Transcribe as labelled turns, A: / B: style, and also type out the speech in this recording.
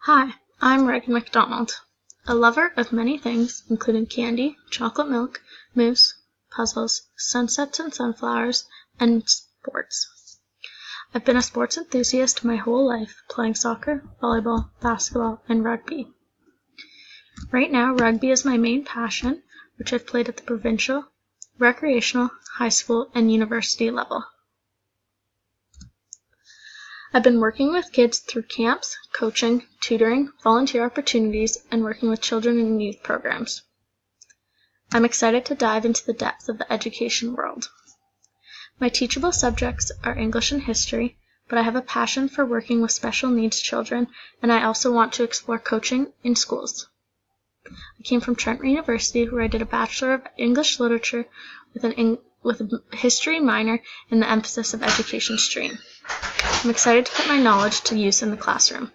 A: Hi, I'm Reagan McDonald, a lover of many things, including candy, chocolate milk, mousse, puzzles, sunsets and sunflowers, and sports. I've been a sports enthusiast my whole life, playing soccer, volleyball, basketball, and rugby. Right now, rugby is my main passion, which I've played at the provincial, recreational, high school, and university level. I've been working with kids through camps, coaching, tutoring, volunteer opportunities, and working with children in youth programs. I'm excited to dive into the depths of the education world. My teachable subjects are English and history, but I have a passion for working with special needs children, and I also want to explore coaching in schools. I came from Trent University, where I did a Bachelor of English Literature with a history minor and the emphasis of education stream. I'm excited to put my knowledge to use in the classroom.